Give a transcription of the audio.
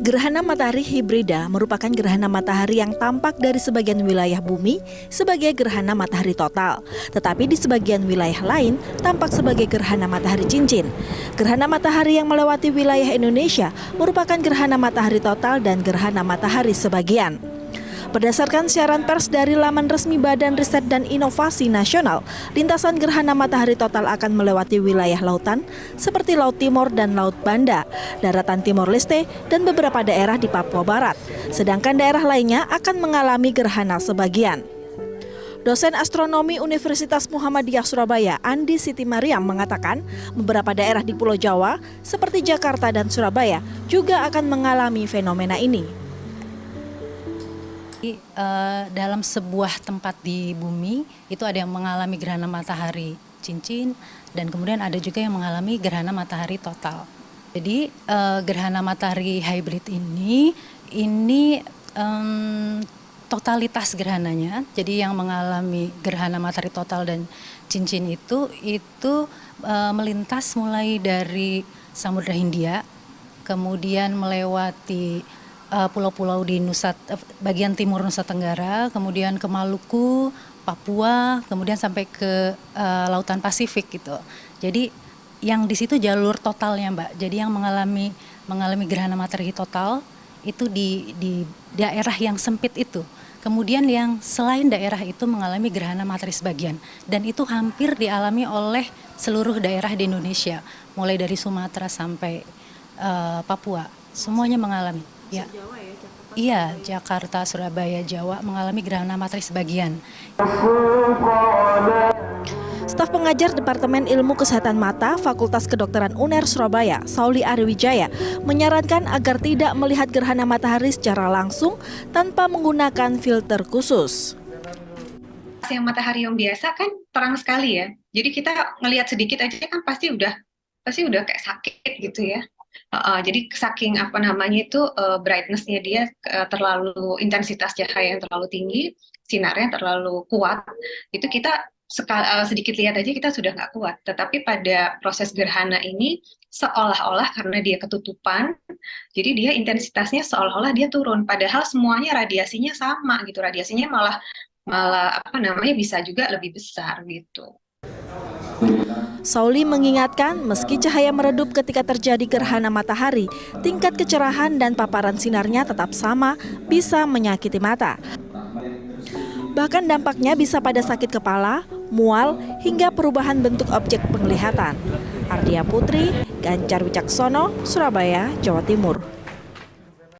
Gerhana matahari hibrida merupakan gerhana matahari yang tampak dari sebagian wilayah bumi sebagai gerhana matahari total. Tetapi di sebagian wilayah lain tampak sebagai gerhana matahari cincin. Gerhana matahari yang melewati wilayah Indonesia merupakan gerhana matahari total dan gerhana matahari sebagian. Berdasarkan siaran pers dari laman resmi Badan Riset dan Inovasi Nasional, lintasan gerhana matahari total akan melewati wilayah lautan seperti Laut Timor dan Laut Banda, daratan Timor Leste, dan beberapa daerah di Papua Barat. Sedangkan daerah lainnya akan mengalami gerhana sebagian. Dosen astronomi Universitas Muhammadiyah Surabaya, Andi Siti Mariam mengatakan beberapa daerah di Pulau Jawa seperti Jakarta dan Surabaya juga akan mengalami fenomena ini. Dalam sebuah tempat di bumi itu ada yang mengalami gerhana matahari cincin dan kemudian ada juga yang mengalami gerhana matahari total. Jadi gerhana matahari hybrid ini totalitas gerhananya. Jadi yang mengalami gerhana matahari total dan cincin itu melintas mulai dari Samudra Hindia, kemudian melewati pulau-pulau di bagian timur Nusa Tenggara, kemudian ke Maluku, Papua, kemudian sampai ke Lautan Pasifik gitu. Jadi yang di situ jalur totalnya, Mbak. Jadi yang mengalami gerhana matahari total itu di daerah yang sempit itu. Kemudian yang selain daerah itu mengalami gerhana matahari sebagian, dan itu hampir dialami oleh seluruh daerah di Indonesia, mulai dari Sumatera sampai Papua, semuanya mengalami. Ya. Iya, Jakarta, Surabaya, Jawa mengalami gerhana matahari sebagian. Staf pengajar Departemen Ilmu Kesehatan Mata Fakultas Kedokteran UNER Surabaya, Sauli Ariwijaya, menyarankan agar tidak melihat gerhana matahari secara langsung tanpa menggunakan filter khusus. Yang matahari yang biasa kan terang sekali ya. Jadi kita ngelihat sedikit aja kan pasti udah kayak sakit gitu ya. Jadi saking brightness-nya dia terlalu, intensitas cahaya yang terlalu tinggi, sinarnya terlalu kuat, itu kita sedikit lihat aja kita sudah nggak kuat. Tetapi pada proses gerhana ini seolah-olah karena dia ketutupan, jadi dia intensitasnya seolah-olah dia turun. Padahal semuanya radiasinya sama gitu, radiasinya malah bisa juga lebih besar gitu. Sauli mengingatkan meski cahaya meredup ketika terjadi gerhana matahari, tingkat kecerahan dan paparan sinarnya tetap sama, bisa menyakiti mata. Bahkan dampaknya bisa pada sakit kepala, mual, hingga perubahan bentuk objek penglihatan. Ardia Putri, Ganjar Wicaksono, Surabaya, Jawa Timur.